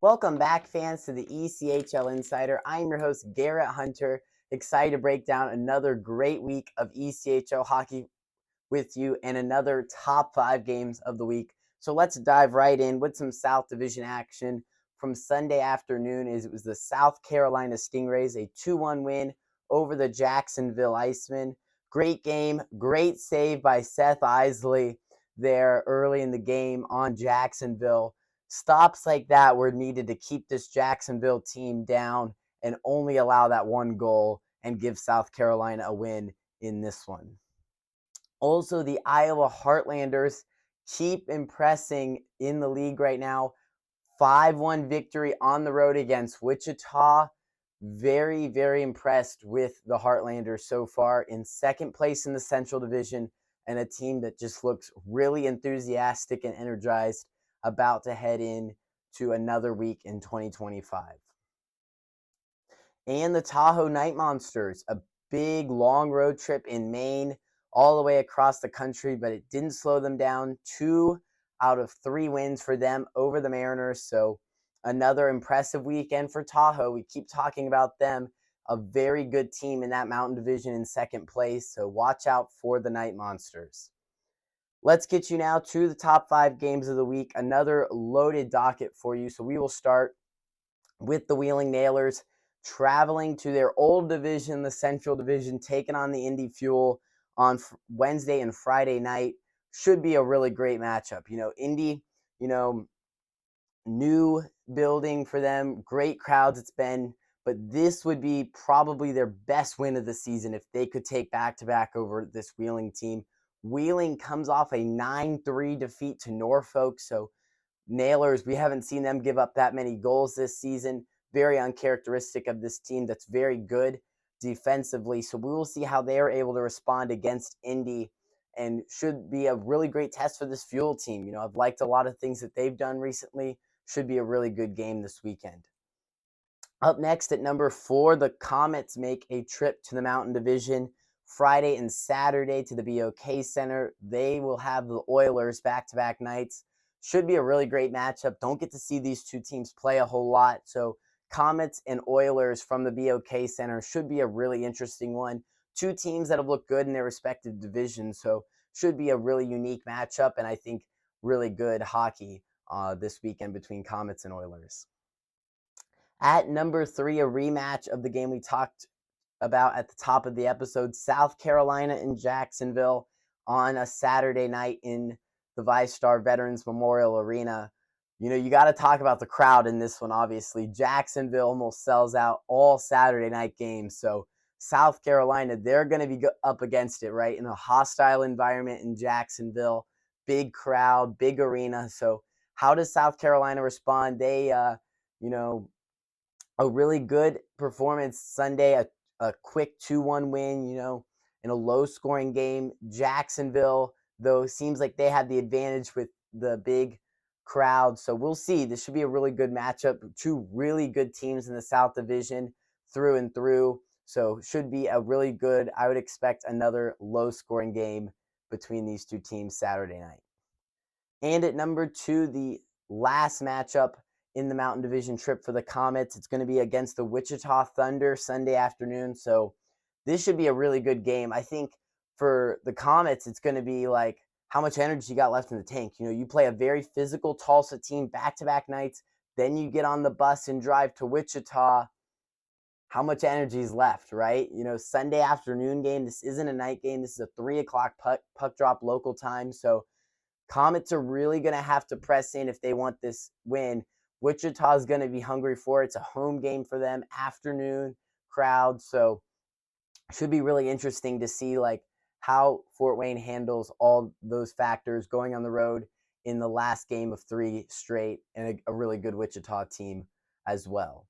Welcome back, fans, to the ECHL Insider. I'm your host, Garrett Hunter, excited to break down another great week of ECHL hockey with you and another top 5 games of the week. So let's dive right in with some South Division action from Sunday afternoon. It was the South Carolina Stingrays, a 2-1 win over the Jacksonville Icemen. Great game, great save by Seth Isley there early in the game on Jacksonville. Stops like that were needed to keep this Jacksonville team down and only allow that one goal and give South Carolina a win in this one. Also, the Iowa Heartlanders keep impressing in the league right now. 5-1 victory on the road against Wichita. Very, very impressed with the Heartlanders so far, in second place in the Central Division, and a team that just looks really enthusiastic and energized about to head in to another week in 2025. And the Tahoe Night Monsters, a big long road trip in Maine, all the way across the country, but it didn't slow them down. 2 out of 3 wins for them over the Mariners. So another impressive weekend for Tahoe. We keep talking about them, a very good team in that Mountain Division in second place. So watch out for the Night Monsters. Let's get you now to the top 5 games of the week. Another loaded docket for you. So we will start with the Wheeling Nailers traveling to their old division, the Central Division, taking on the Indy Fuel on Wednesday and Friday night. Should be a really great matchup. Indy, new building for them, great crowds it's been, but this would be probably their best win of the season if they could take back-to-back over this Wheeling team. Wheeling comes off a 9-3 defeat to Norfolk, so Nailers, we haven't seen them give up that many goals this season. Very uncharacteristic of this team that's very good defensively. So we will see how they are able to respond against Indy, and should be a really great test for this Fuel team. I've liked a lot of things that they've done recently. Should be a really good game this weekend. Up next at number 4, the Comets make a trip to the Mountain Division Friday and Saturday to the BOK Center. They will have the Oilers back-to-back nights. Should be a really great matchup. Don't get to see these two teams play a whole lot. So Comets and Oilers from the BOK Center should be a really interesting one. Two teams that have looked good in their respective divisions. So should be a really unique matchup, and I think really good hockey this weekend between Comets and Oilers. At number 3, a rematch of the game we talked about at the top of the episode, South Carolina and Jacksonville on a Saturday night in the VyStar Veterans Memorial Arena. You got to talk about the crowd in this one, obviously. Jacksonville almost sells out all Saturday night games. So South Carolina, they're going to be up against it, right? In a hostile environment in Jacksonville, big crowd, big arena. So how does South Carolina respond? They, a really good performance Sunday, a quick 2-1 win, in a low-scoring game. Jacksonville, though, seems like they have the advantage with the big crowd. So we'll see. This should be a really good matchup. 2 really good teams in the South Division through and through. So should be a really good, I would expect another low-scoring game between these two teams Saturday night. And at number 2, the last matchup in the Mountain Division trip for the Comets. It's going to be against the Wichita Thunder Sunday afternoon. So this should be a really good game. I think for the Comets, it's going to be like how much energy you got left in the tank. You play a very physical Tulsa team back-to-back nights. Then you get on the bus and drive to Wichita. How much energy is left, right? Sunday afternoon game. This isn't a night game. This is a 3 o'clock puck drop local time. So Comets are really going to have to press in if they want this win. Wichita is going to be hungry for it. It's a home game for them, afternoon crowd. So should be really interesting to see how Fort Wayne handles all those factors going on the road in the last game of 3 straight, and a really good Wichita team as well.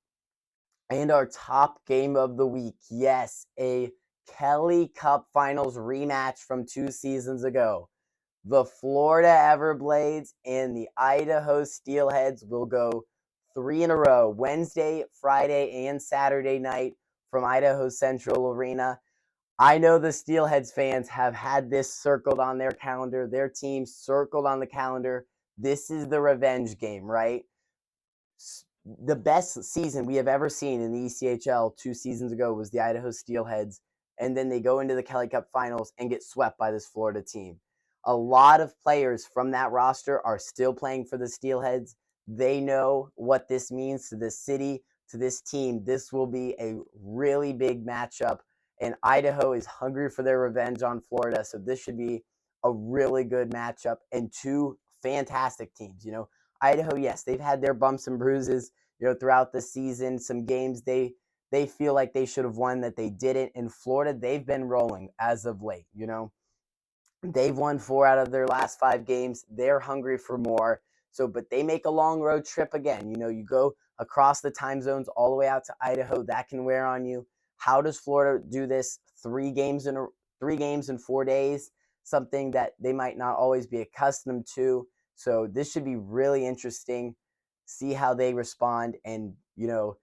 And our top game of the week, yes, a Kelly Cup Finals rematch from 2 seasons ago. The Florida Everblades and the Idaho Steelheads will go 3 in a row, Wednesday, Friday, and Saturday night from Idaho Central Arena. I know the Steelheads fans have had this circled on their calendar, their team circled on the calendar. This is the revenge game, right? the best season we have ever seen in the ECHL 2 seasons ago was the Idaho Steelheads, and then they go into the Kelly Cup Finals and get swept by this Florida team. A lot of players from that roster are still playing for the Steelheads. They know what this means to this city, to this team. This will be a really big matchup, and Idaho is hungry for their revenge on Florida, so this should be a really good matchup and two fantastic teams. Idaho, yes, they've had their bumps and bruises, throughout the season. Some games they feel like they should have won that they didn't. In Florida, they've been rolling as of late. They've won 4 out of their last 5 games. They're hungry for more. So, but they make a long road trip again. You go across the time zones all the way out to Idaho. That can wear on you. How does Florida do this? 3 games in 4 days, something that they might not always be accustomed to. So this should be really interesting. See how they respond, and you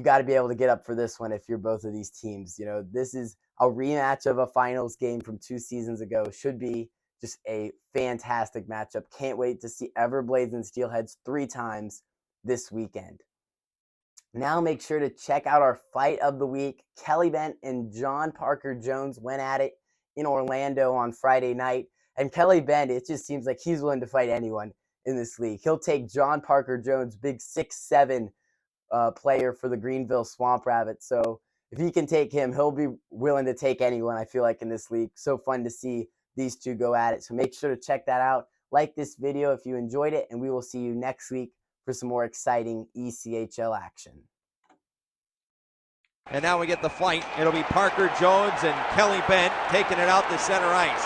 got to be able to get up for this one if you're both of these teams. This is a rematch of a finals game from 2 seasons ago. Should be just a fantastic matchup. Can't wait to see Everblades and Steelheads 3 times this weekend. Now make sure to check out our fight of the week. Kelly Bent and John Parker Jones went at it in Orlando on Friday night. And Kelly Bent, it just seems like he's willing to fight anyone in this league. He'll take John Parker Jones, big 6'7" player for the Greenville Swamp Rabbits. So if he can take him, he'll be willing to take anyone, I feel like, in this league. So fun to see these two go at it. So make sure to check that out. Like this video if you enjoyed it, and we will see you next week for some more exciting ECHL action. And now we get the fight. It'll be Parker Jones and Kelly Bent taking it out to center ice.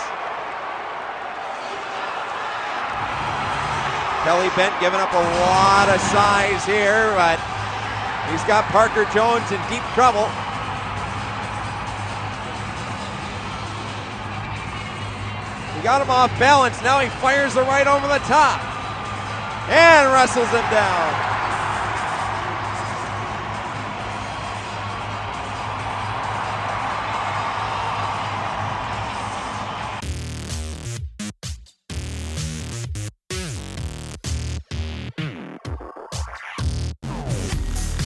Kelly Bent giving up a lot of size here, but he's got Parker Jones in deep trouble. He got him off balance. Now he fires the right over the top and wrestles him down.